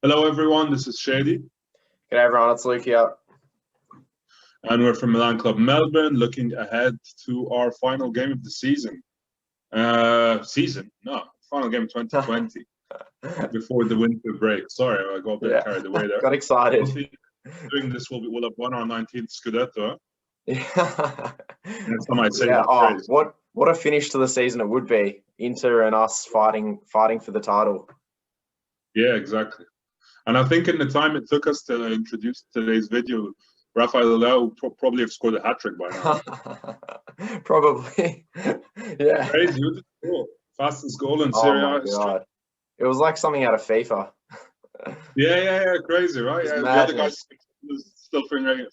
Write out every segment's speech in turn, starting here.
Hello, everyone. This is Shady, G'day everyone, it's Luke here. and we're from Milan Club Melbourne, looking ahead to our final game of the season. Final game of 2020 before the winter break. Sorry, I got a bit Yeah, carried away there. got excited. Hopefully, doing this, we'll have won our 19th Scudetto. Yeah, Next time I say yeah. that Oh, phrase. what a finish to the season it would be. Inter and us fighting for the title. Yeah, exactly. And I think in the time it took us to introduce today's video, Rafael Leao probably have scored a hat trick by now. Probably. Yeah. Crazy, who did score? Fastest goal in Oh Serie my A history. God. It was like something out of FIFA. Yeah, crazy, right? It's Yeah, the other guys madness. was still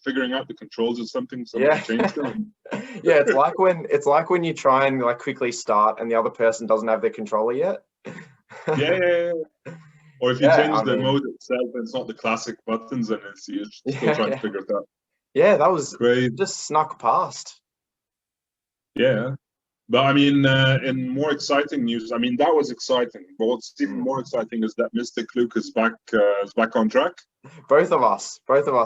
figuring out the controls or something. Somebody Yeah. changed them. Yeah, it's like when you try and like quickly start and the other person doesn't have their controller yet. Yeah. Or if you Yeah, change I the mean, mode itself, and it's not the classic buttons, and you're still yeah, trying to yeah. figure it out. Yeah, that was Crazy. just snuck past. Yeah. But I mean, in more exciting news, I mean that was exciting. But what's even Mm. more exciting is that Mystic Luke is back on track. Both of us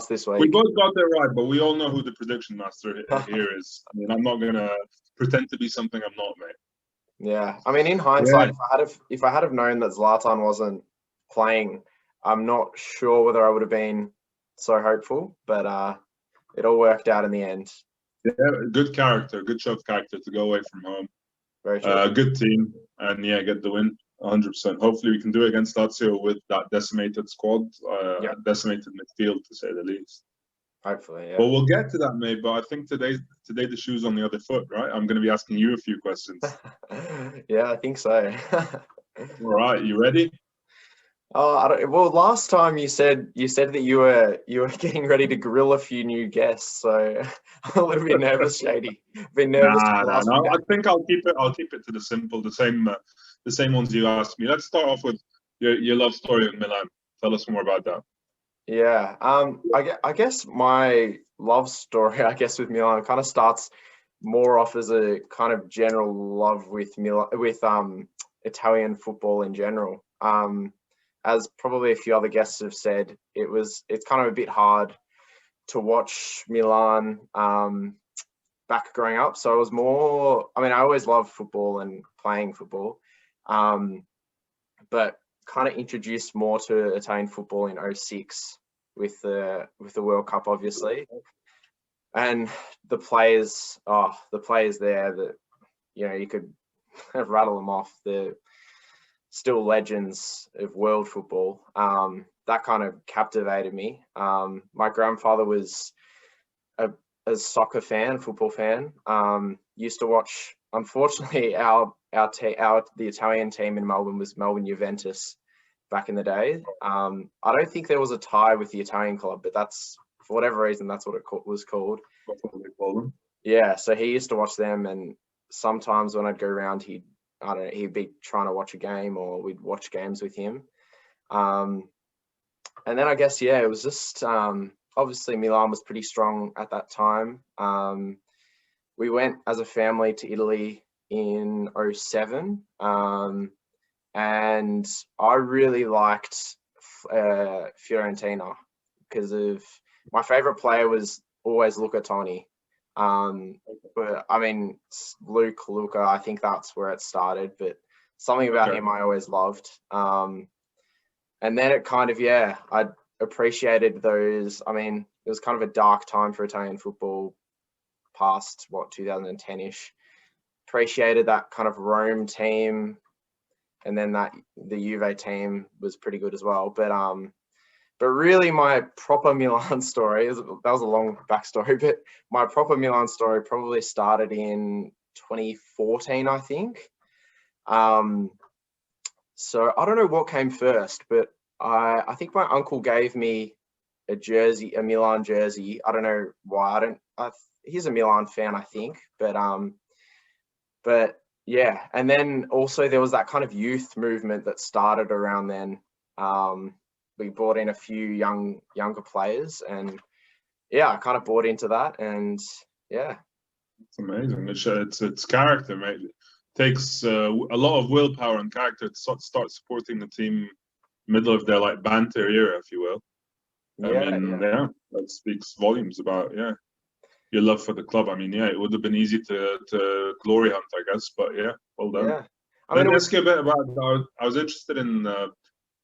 this We week. both got there right, but we all know who the prediction master here is. I mean, I'm not gonna pretend to be something I'm not, mate. Yeah, I mean, in Yeah. hindsight, if I had known that Zlatan wasn't playing, I'm not sure whether I would have been so hopeful. But it all worked out in the end. Yeah, good character, good show of character to go away from home. Very true. Good team, and yeah, get the win 100%. Hopefully, we can do it against Lazio with that decimated squad, Yeah, decimated midfield, to say the least. hopefully. But Yeah. we'll get to that, mate. But I think today the shoe's on the other foot, right? I'm going to be asking you a few questions. Yeah, I think so. All right, you ready? Oh, well, last time you said that you were getting ready to grill a few new guests, so I'm a little bit nervous, Shady. Been nervous for Nah, the nah, last few no. days. I think I'll keep it to the simple, the same ones you asked me. Let's start off with your love story in Milan. Tell us more about that. Yeah. I guess my love story, I guess, with Milan kind of starts more off as a kind of general love with Italian football in general. As probably a few other guests have said, it's kind of a bit hard to watch Milan back growing up. So it was more. I mean, I always loved football and playing football, but kind of introduced more to Italian football in '06 with the World Cup, obviously, and the players there that you could rattle them off. The still legends of world football. That kind of captivated me. My grandfather was a soccer fan, football fan. Used to watch. Unfortunately, the Italian team in Melbourne was Melbourne Juventus back in the day. I don't think there was a tie with the Italian club, but that's for whatever reason that's what it was called. That's what they call them. Yeah, so he used to watch them, and sometimes when I'd go around, he'd be trying to watch a game, or we'd watch games with him. And then I guess, yeah, it was just obviously Milan was pretty strong at that time. We went as a family to Italy in '07, and I really liked Fiorentina because of my favorite player was always Luca Toni. But I mean, Luca, I think that's where it started, but something about him I always loved. And then it kind of, yeah, I appreciated those. I mean, it was kind of a dark time for Italian football past, 2010-ish. Appreciated that kind of Rome team. And then the Juve team was pretty good as well. But really my proper Milan story, that was a long backstory, but my proper Milan story probably started in 2014, I think. So I don't know what came first, but I think my uncle gave me a Milan jersey. I don't know why. He's a Milan fan, I think, but yeah. And then also there was that kind of youth movement that started around then. We brought in a few younger players, and yeah, I kind of bought into that, and yeah. It's amazing. It's character, mate. It takes a lot of willpower and character to start supporting the team middle of their like banter era, if you will. Yeah, yeah, that speaks volumes about your love for the club. I mean, it would have been easy to glory hunt, I guess, but well done. yeah. I Let mean, me ask you a bit about. I was interested in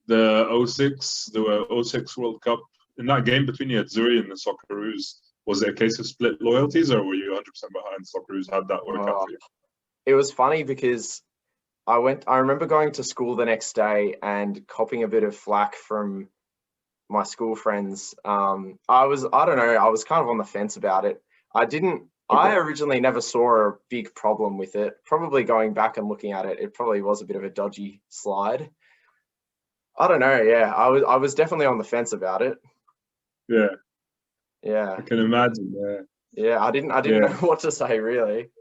the '06 World Cup. In that game between the Azzurri and the Socceroos, was it a case of split loyalties, or were you 100% behind Socceroos? How'd that work out for you? It was funny because I remember going to school the next day and copping a bit of flack from my school friends. I don't know, I was kind of on the fence about it. I originally never saw a big problem with it. Probably going back and looking at it, it probably was a bit of a dodgy slide. I don't know. Yeah, I was definitely on the fence about it. Yeah. Yeah. I can imagine. Yeah, I didn't know what to say really.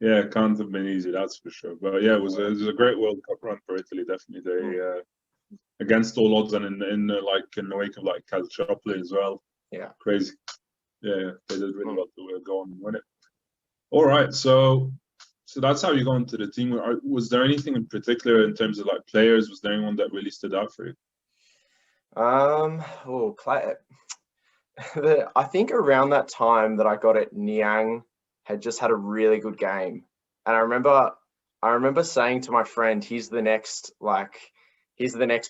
Yeah, it can't have been easy, that's for sure. But yeah, it was a great World Cup run for Italy. Definitely, they against all odds, and in the wake of like Calciopoli as well. Yeah, crazy. Yeah, they did really well to go on and win it. All right, so that's how you got into the team. Was there anything in particular in terms of like players? Was there anyone that really stood out for you? I think around that time that I got it, Niang had just had a really good game, and I remember saying to my friend, he's the next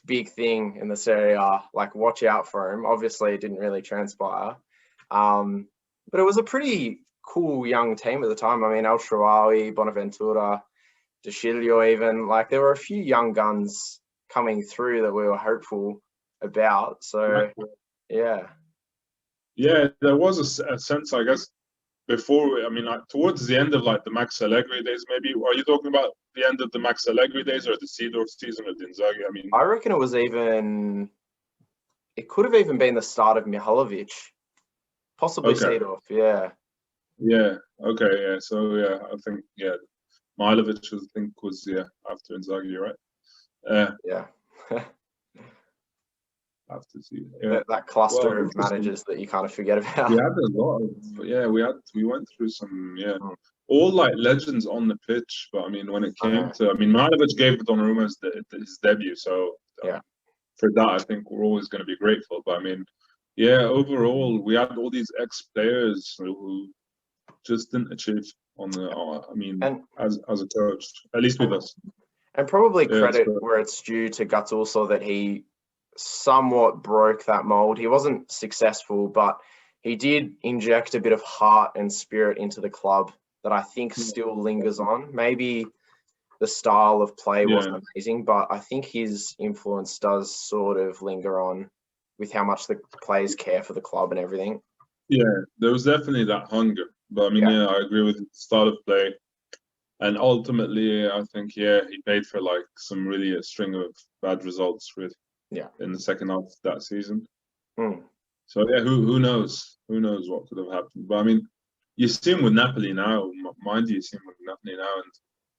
big thing in the Serie A. Like, watch out for him. Obviously, it didn't really transpire, but it was a pretty cool young team at the time. I mean, El Shaarawy, Bonaventura, De Sciglio, even like there were a few young guns coming through that we were hopeful about. So yeah, there was a sense, I guess, before. I mean, like towards the end of like the Max Allegri days, maybe. Are you talking about the end of the Max Allegri days or the Seedorf season with Inzaghi? I mean, I reckon it could have even been the start of Mihalovic, possibly Seedorf. Yeah. Yeah. Okay. Yeah. So I think Mihalovic was after Inzaghi, right? Yeah. Have to see. That cluster of managers that you kind of forget about. We had a lot of, we went through some, all like legends on the pitch. But I mean, when it came to, Mihalovic gave Donnarumma his debut. So for that, I think we're always going to be grateful. But I mean, overall, we had all these ex-players who just didn't achieve on the, as a coach, at least with us. And probably credit where it's due to Gattuso that he somewhat broke that mold. He wasn't successful, but he did inject a bit of heart and spirit into the club that I think still lingers on. Maybe the style of play wasn't amazing, but I think his influence does sort of linger on with how much the players care for the club and everything. Yeah, there was definitely that hunger. But I mean, I agree with the style of play. And ultimately, I think, he paid for like some really a string of bad results with in the second half of that season. So who knows? Who knows what could have happened? But I mean, you see him with Napoli now. Mind you, see him with Napoli now, and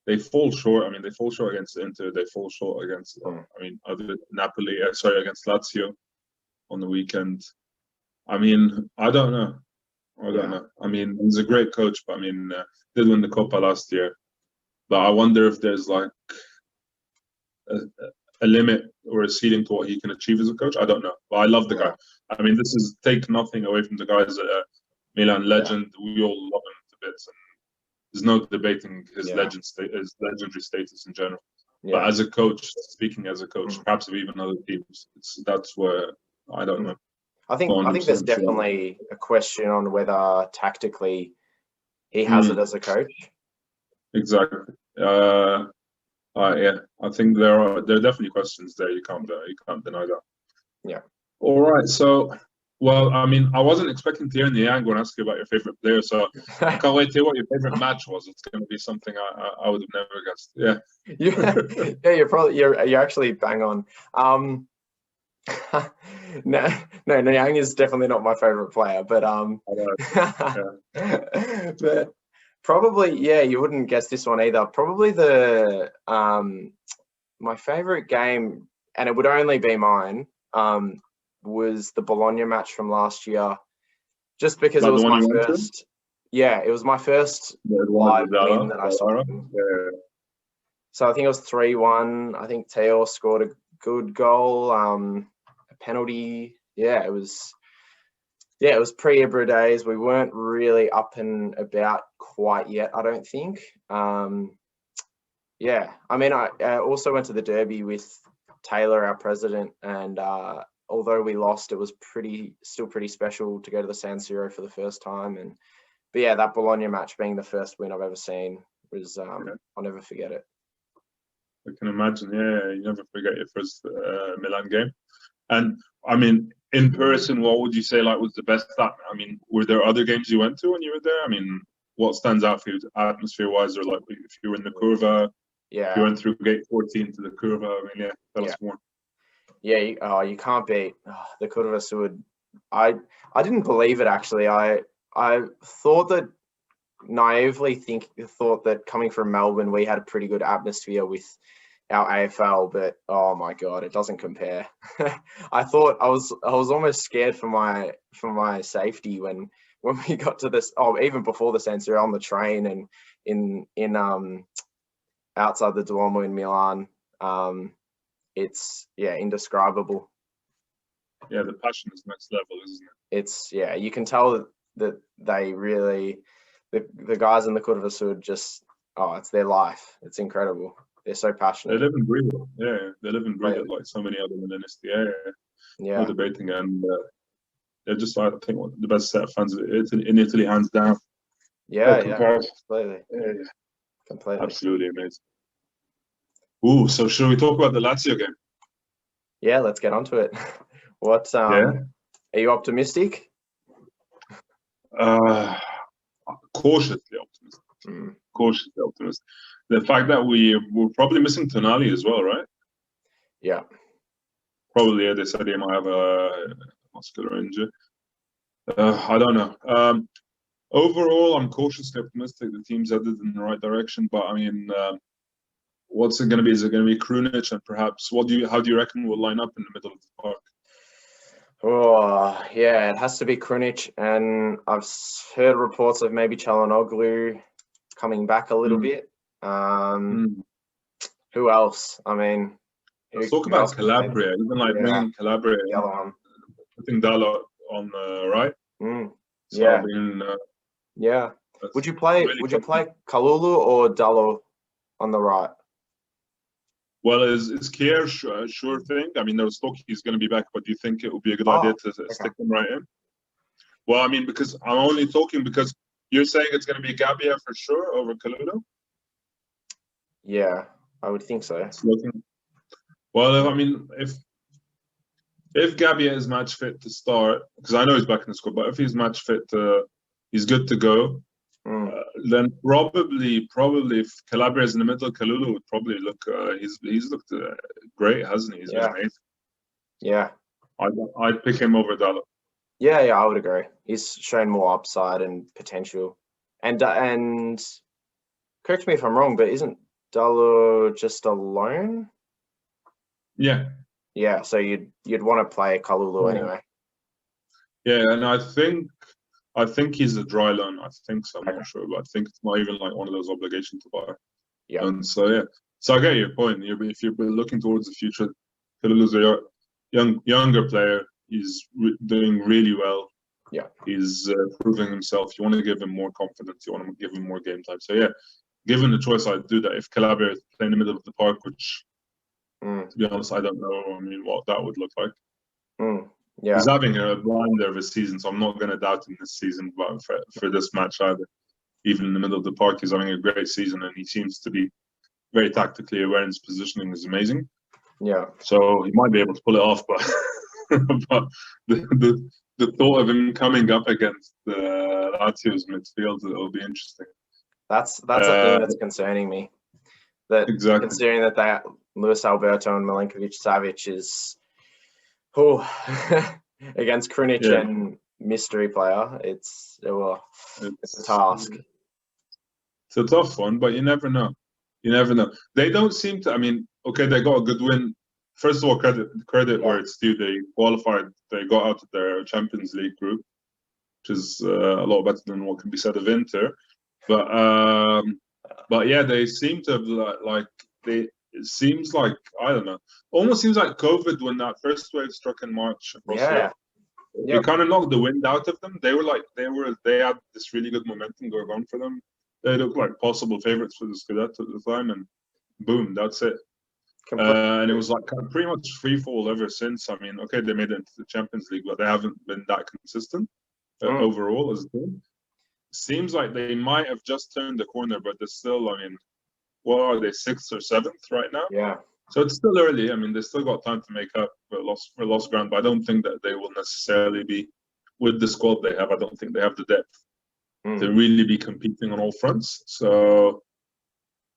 they fall short. I mean, they fall short against Inter. They fall short against Napoli. Against Lazio on the weekend. I mean, I don't know. I mean, he's a great coach, but I mean, did win the Coppa last year. But I wonder if there's like a limit or a ceiling to what he can achieve as a coach. I don't know. But I love the guy. I mean, this is take nothing away from the guy's Milan legend. We all love him to bits, and there's no debating his his legendary status in general. But as a coach, speaking as a coach, perhaps of even other teams, that's where I don't know. I think there's definitely a question on whether tactically he has it as a coach. Exactly. I think there are definitely questions there. You can't deny that. Yeah. All right. So, well, I mean, I wasn't expecting to hear in the end when I ask you about your favorite player. So I can't wait to hear what your favorite match was. It's going to be something I would have never guessed. You're actually bang on. No, Niang is definitely not my favorite player, but but probably you wouldn't guess this one either. Probably the my favorite game, and it would only be mine, was the Bologna match from last year, just because it was my first. It was my first live win that I saw. So I think it was 3-1. I think Teo scored a good goal, a penalty. Yeah, it was pre-Ibra days. We weren't really up and about quite yet, I don't think. Yeah, I mean, I also went to the Derby with Taylor, our president, and although we lost, it was still pretty special to go to the San Siro for the first time. But yeah, that Bologna match being the first win I've ever seen was I'll never forget it. I can imagine. Yeah, you never forget your first Milan game. And I mean, in person, what would you say was the best? I mean, were there other games you went to when you were there? I mean, what stands out for you atmosphere-wise, or if you were in the Curva? Yeah. You went through gate 14 to the Curva. I mean, tell us more. Yeah, you can't beat the Curva Sud. I didn't believe it, actually. I thought that thought that coming from Melbourne, we had a pretty good atmosphere with our AFL, but oh my God, it doesn't compare. I thought I was almost scared for my safety when we got to this. Oh, even before the San Siro, on the train and in outside the Duomo in Milan. It's indescribable. Yeah, the passion is next level, isn't it? It's you can tell that they really, the guys in the Curva Sud just, it's their life. It's incredible. They're so passionate. They live and breathe it. Yeah, they live and breathe it like so many other Milanisti. Yeah. No debating, and they're just, I think, the best set of fans in Italy, hands down. Yeah, completely. Yeah. Completely. Absolutely amazing. Ooh, so should we talk about the Lazio game? Yeah, let's get onto it. What? Are you optimistic? Cautiously optimistic. Cautiously optimistic. The fact that we're probably missing Tonali as well, right? Yeah. Probably. They said he might have a muscular injury. I don't know. Overall, I'm cautiously optimistic. The team's headed in the right direction, but I mean, what's it going to be? Is it going to be Krunic, and perhaps how do you reckon we'll line up in the middle of the park? Oh, yeah, it has to be Krunic, and I've heard reports of maybe Çalhanoğlu coming back a little bit. Who else? I mean, let's talk about Calabria. Even bringing Calabria, putting Dalot on the right. Would you play Kalulu or Dalot on the right? Well, is Kier a sure thing? I mean, there's talk he's going to be back, but do you think it would be a good idea to stick him right in? Well, I mean, because I'm only talking because you're saying it's going to be Gabbia for sure over Kalulu? Yeah, I would think so. Well, I mean, if Gabbia is match fit to start, because I know he's back in the squad, but if he's match fit, he's good to go. Then probably if Calabria is in the middle, Kalulu would probably look. He's looked great, hasn't he? He's been amazing. Yeah. I'd pick him over Dalot. Yeah, I would agree. He's shown more upside and potential. And correct me if I'm wrong, but isn't Dalot just a loan? Yeah. Yeah, so you'd want to play Kalulu anyway. Yeah, and I think he's a dry loan. I think so. I'm not sure, but I think it's not even one of those obligations to buy. Yeah. And so so I get your point. If you're looking towards the future, Kalulu's a younger player. He's doing really well. Yeah. He's proving himself. You want to give him more confidence. You want to give him more game time. So given the choice, I'd do that. If Calabria is playing in the middle of the park, which to be honest, I don't know. I mean, what that would look like. Yeah. He's having a blinder of a season, so I'm not going to doubt him this season. But for this match either, even in the middle of the park, he's having a great season, and he seems to be very tactically aware, and his positioning is amazing. Yeah. So he might be able to pull it off, but but the thought of him coming up against Lazio's midfield, it'll be interesting. That's the thing that's concerning me. That exactly. Considering that Luis Alberto and Milinkovic Savic is against Krunic and mystery player, it's a task. It's a tough one, but you never know. They don't seem to. I mean, okay, they got a good win. First of all, credit where it's due. They qualified. They got out of their Champions League group, which is a lot better than what can be said of Inter. But yeah, they seem to have it seems like, I don't know, almost seems like COVID when that first wave struck in March across Europe. It kind of knocked the wind out of them. They had this really good momentum going on for them. They looked like possible favorites for the Scudetto at the time, and boom, that's it. And it was like pretty much free fall ever since. I mean, okay, they made it into the Champions League, but they haven't been that consistent overall as a team. Seems like they might have just turned the corner, but they're still, I mean, what are they, 6th or 7th right now? Yeah. So it's still early. I mean, they still got time to make up for lost ground, but I don't think that they will necessarily be, with the squad they have, I don't think they have the depth to really be competing on all fronts. So,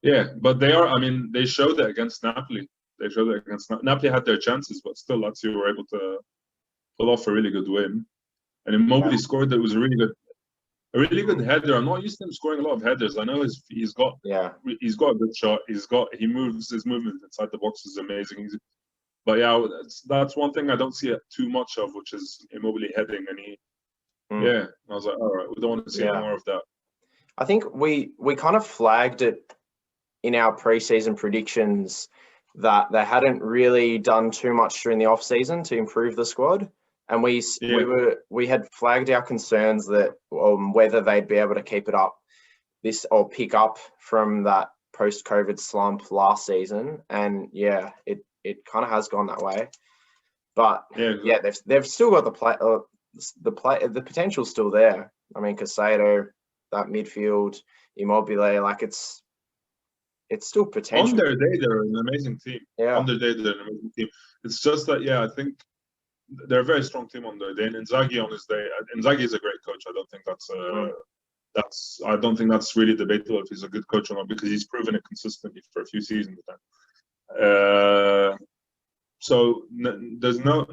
yeah, but they are, I mean, they showed it against Napoli. Napoli had their chances, but still Lazio were able to pull off a really good win. And Immobile scored. It was a really good header. I'm not used to him scoring a lot of headers. I know he's got a good shot. His movement inside the box is amazing. But yeah, that's one thing I don't see too much of, which is Immobile heading. And I was like, all right, we don't want to see more of that. I think we kind of flagged it in our preseason predictions that they hadn't really done too much during the off season to improve the squad. And we had flagged our concerns that whether they'd be able to keep it up or pick up from that post-COVID slump last season. And it kind of has gone that way. But they've still got the potential's still there. I mean, Casado, that midfield, Immobile, like it's still potential. On their day, they're an amazing team. Yeah. On their day, they're an amazing team. It's just that, I think they're a very strong team on their day. And Inzaghi on his day, Inzaghi is a great coach. I don't think I don't think that's really debatable if he's a good coach or not, because he's proven it consistently for a few seasons now. So there's no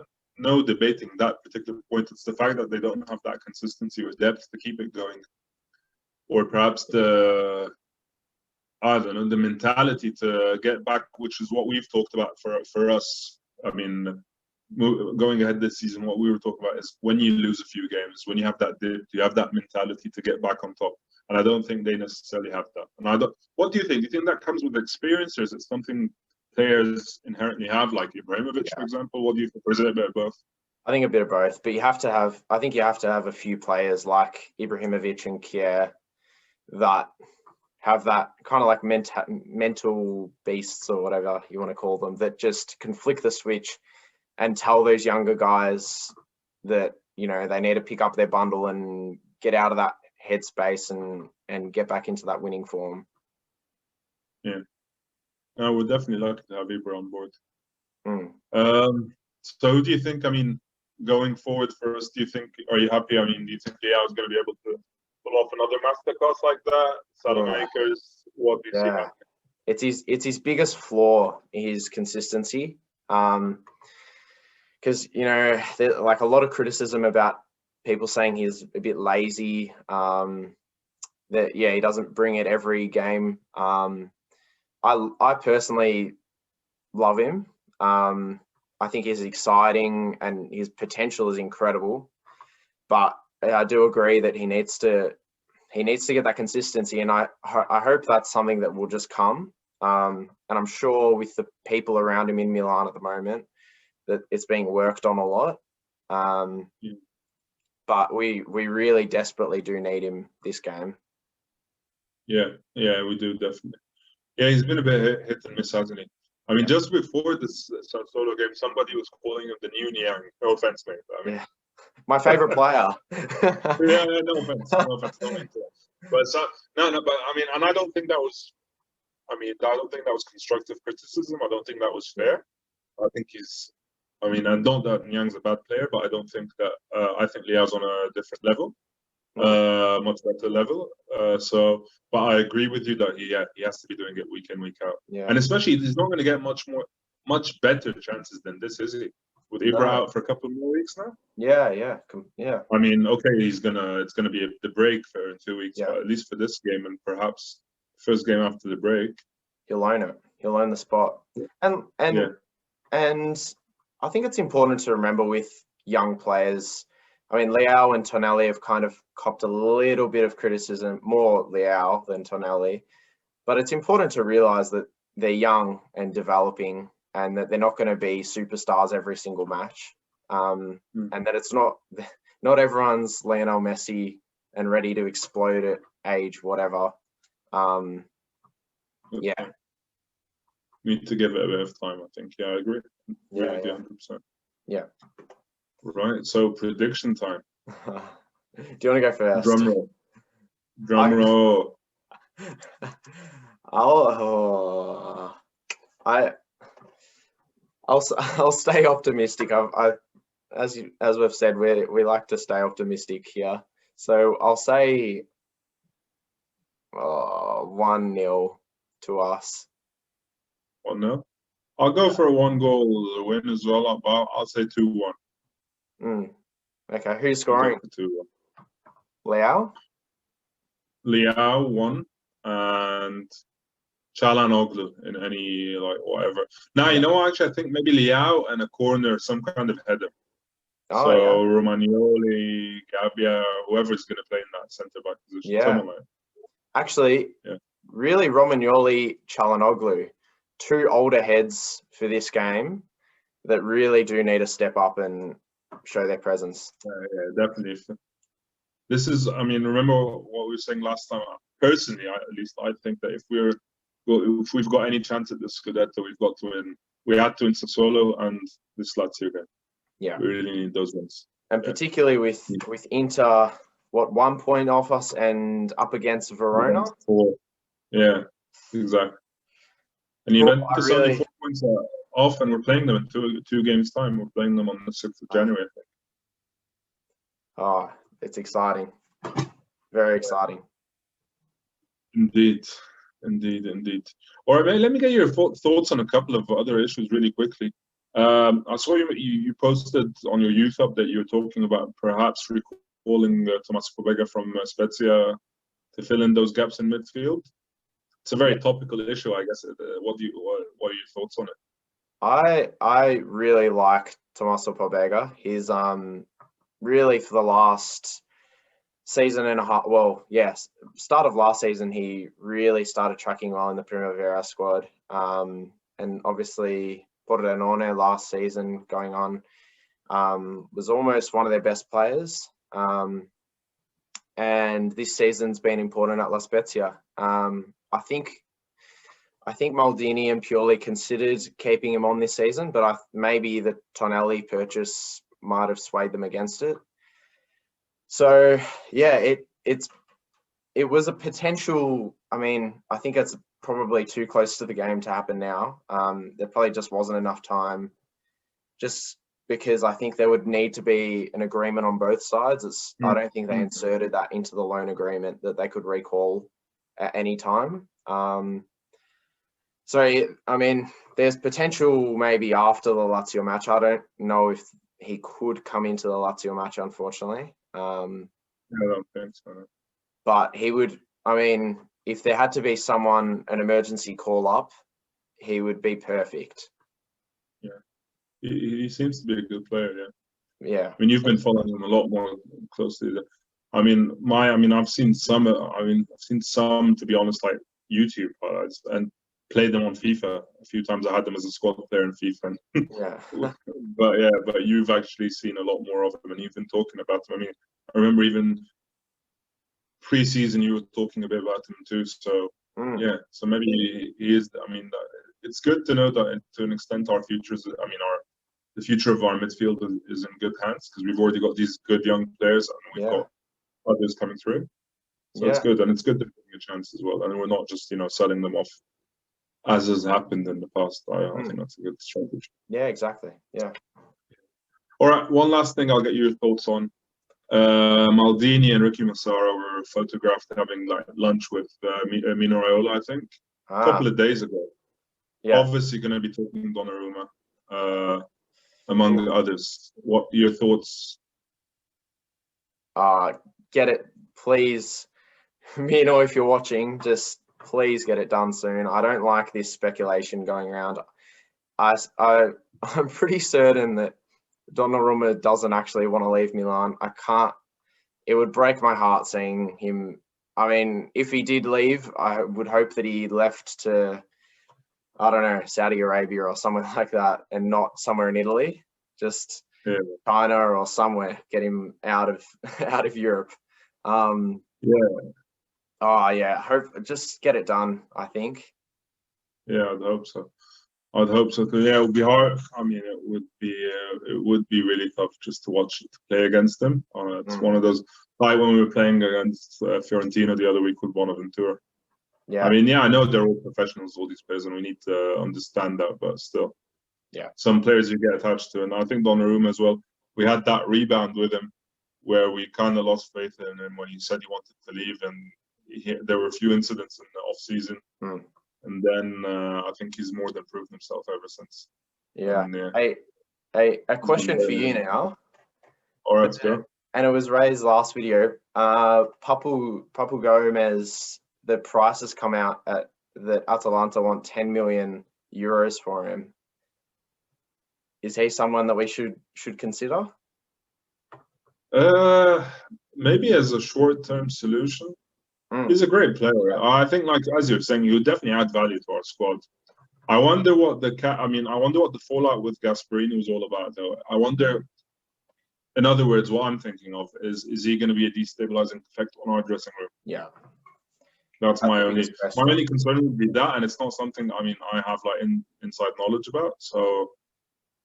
debating that particular point. It's the fact that they don't have that consistency or depth to keep it going, or perhaps the mentality to get back, which is what we've talked about for us. I mean, going ahead this season, what we were talking about is when you lose a few games, when you have that dip, you have that mentality to get back on top. And I don't think they necessarily have that. And what do you think? Do you think that comes with experience, or is it something players inherently have, like Ibrahimovic, for example? What do you think? Or is it a bit of both? I think a bit of both, but I think you have to have a few players like Ibrahimovic and Kier that have that kind of like mental beasts, or whatever you want to call them, that just can flick the switch and tell those younger guys that, they need to pick up their bundle and get out of that headspace and get back into that winning form. Yeah. I would definitely like to have Ibra on board. So who do you think, I mean, going forward first, are you happy? I mean, do you think Leao is going to be able to pull off another masterclass like that? Salamakers, what do you see happening? It's his biggest flaw, his consistency. Because, there's like a lot of criticism about people saying he's a bit lazy, that, he doesn't bring it every game. I personally love him. I think he's exciting and his potential is incredible. But I do agree that he needs to get that consistency, and I hope that's something that will just come. And I'm sure with the people around him in Milan at the moment, that it's being worked on a lot. But we really desperately do need him this game. Yeah, we do, definitely. Yeah, he's been a bit hit and miss, hasn't he? I mean, just before this solo game, somebody was calling him the new Niang. No offense, mate. I mean, my favorite player. No offense. But but I mean, and I don't think that was. I don't think that was constructive criticism. I don't think that was fair. I think and don't that Niang's a bad player, but I don't think that. I think Leao's on a different level. Much better level. But I agree with you that he has to be doing it week in, week out. Yeah. And especially he's not going to get much better chances than this, is he? With Ibra out for a couple more weeks now. Yeah. I mean, okay, it's gonna be the break for in 2 weeks, but at least for this game and perhaps first game after the break, he'll own it. He'll own the spot. And I think it's important to remember with young players. I mean, Leao and Tonelli have kind of copped a little bit of criticism, more Leao than Tonelli. But it's important to realise that they're young and developing, and that they're not going to be superstars every single match, and that it's not everyone's Lionel Messi and ready to explode at age whatever. Yeah. Need to give it a bit of time, I think. Yeah, I agree. Yeah, 100%. Yeah. Right. So prediction time. Do you want to go first? Drum roll. Drum roll. I'll stay optimistic. As we've said, we like to stay optimistic here. So I'll say 1-0 to us. 1-0. I'll go for a 1-goal win as well. I'll say 2-1. Okay, who's scoring? 2-1. Leao? Leao 1 and Çalhanoğlu in any whatever. Now you know actually I think maybe Leao and a corner, some kind of header. Romagnoli, Gabbia, whoever's going to play in that centre back position. Someone like that. Actually, really Romagnoli, Çalhanoğlu, 2 older heads for this game that really do need to step up and show their presence. Yeah, definitely. This is, remember what we were saying last time. Personally, I think that if we've got any chance at the Scudetto, we've got to win. We had to win Sassuolo and this Lazio game. Yeah, we really need those wins. And particularly with Inter, 1 point off us and up against Verona. 4. Yeah, exactly. And Juventus only 4 points off, and we're playing them in two games' time. We're playing them on the 6th of January, I think. Oh, it's exciting. Very exciting. Indeed. All right, man, let me get your thoughts on a couple of other issues really quickly. I saw you posted on your youth update, you were talking about perhaps recalling Tommaso Pobega from Spezia to fill in those gaps in midfield. It's a very topical issue, I guess. What are your thoughts on it? I really like Tommaso Pobega. He's really for the last season and a half. Well, yes, start of last season he really started tracking well in the Primavera squad, and obviously Pordenone last season going on was almost one of their best players. And this season's been important at La Spezia. I think Maldini and Pioli considered keeping him on this season, but maybe the Tonelli purchase might have swayed them against it. So yeah, it was a potential. I think it's probably too close to the game to happen now. There probably just wasn't enough time, just because I think there would need to be an agreement on both sides. I don't think they inserted that into the loan agreement that they could recall at any time. There's potential maybe after the Lazio match. I don't know if he could come into the Lazio match, unfortunately. I don't think so. But he would, if there had to be an emergency call up, he would be perfect. Yeah. He seems to be a good player, Yeah. You've been following him a lot more closely. I've seen some, to be honest, like YouTube highlights, and played them on FIFA a few times. I had them as a squad player in FIFA. Yeah. but you've actually seen a lot more of them, and you've been talking about them. I remember even pre-season you were talking a bit about him too. So yeah, so maybe he is. It's good to know that to an extent our futures. The future of our midfield is in good hands, because we've already got these good young players and we've got others coming through. So it's good, and it's good to give them a chance as well. And we're not just selling them off as has happened in the past. I think that's a good strategy. Yeah, exactly. Yeah. All right, one last thing I'll get your thoughts on. Maldini and Ricky Massaro were photographed having lunch with Mino Raiola, I think, a couple of days ago. Yeah. Obviously going to be talking Donnarumma, among others. What are your thoughts? Get it, please. Mino, if you're watching, just please get it done soon. I don't like this speculation going around. I'm pretty certain that Donnarumma doesn't actually want to leave Milan. It would break my heart seeing him. If he did leave, I would hope that he left to I don't know, Saudi Arabia or somewhere like that, and not somewhere in Italy. Just China or somewhere. Get him out of Europe. Oh yeah, hope just get it done. I think. Yeah, I'd hope so. I'd hope so. Cause yeah, it would be hard. I mean, it would be really tough just to watch to play against them. It's one of those. Like when we were playing against Fiorentina the other week with Bonaventura. Yeah. I mean, yeah, I know they're all professionals, all these players, and we need to understand that. But still, yeah, some players you get attached to, and I think Donnarumma as well. We had that rebound with him where we kind of lost faith in him when he said he wanted to leave, and there were a few incidents in the off season. And then I think he's more than proved himself ever since. Yeah. A question for you now. All right, let's go. And it was raised last video. Papu Gomez, the price has come out that Atalanta want 10 million euros for him. Is he someone that we should consider? Maybe as a short-term solution. He's a great player. I think, like as you're saying, he would definitely add value to our squad. I wonder what the fallout with Gasperini was all about, though. I wonder, in other words, what I'm thinking of is he going to be a destabilizing effect on our dressing room? Yeah. That's my only concern would be that, and it's not something I have like inside knowledge about. So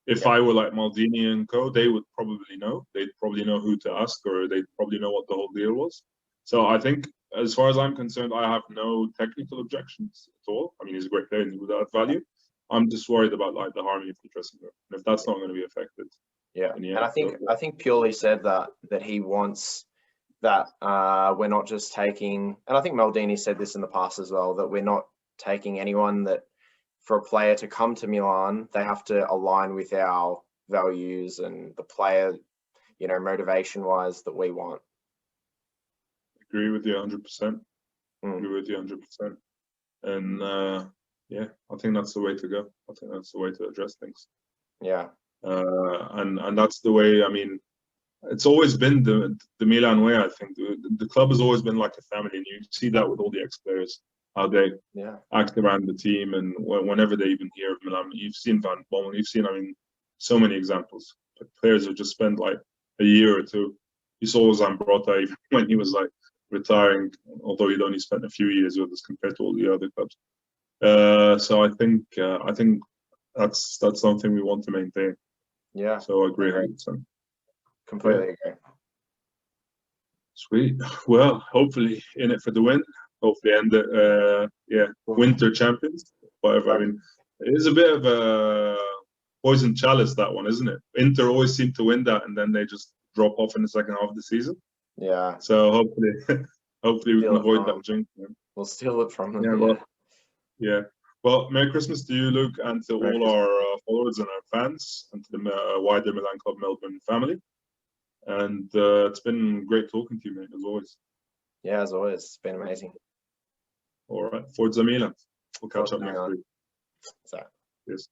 if I were like Maldini and co, they would probably know. They'd probably know who to ask, or they'd probably know what the whole deal was. So I think, as far as I'm concerned, I have no technical objections at all. I mean, he's a great player and he would add value. I'm just worried about like the harmony of the dressing room, and if that's not going to be affected. Yeah, and I think Purely said that he wants that we're not just taking, and I think Maldini said this in the past as well, that we're not taking anyone that for a player to come to Milan, they have to align with our values and the player, motivation-wise that we want. Agree with you 100%. Agree with you 100%. And I think that's the way to go. I think that's the way to address things. Yeah. And that's the way. I mean, it's always been the Milan way. I think the club has always been like a family, and you see that with all the ex-players, how they act around the team, and whenever they even hear of Milan, you've seen Van Bommel, you've seen so many examples. Players have just spent like a year or two. You saw Zambrotta even when he was like retiring, although he'd only spent a few years with us compared to all the other clubs. So I think that's something we want to maintain. Yeah. So I agree 100%. Completely agree. Sweet. Well, hopefully in it for the win. Hopefully end it, winter champions. Whatever. I mean, it is a bit of a poison chalice, that one, isn't it? Inter always seem to win that, and then they just drop off in the second half of the season. Yeah. So hopefully we can avoid that jinx. We'll steal it from them. Well, Merry Christmas to you, Luke, and to all our followers and our fans, and to the wider Milan Club Melbourne family. And it's been great talking to you, mate, as always. Yeah, as always. It's been amazing. All right. Forza Milan. We'll catch up next week. So. Yes.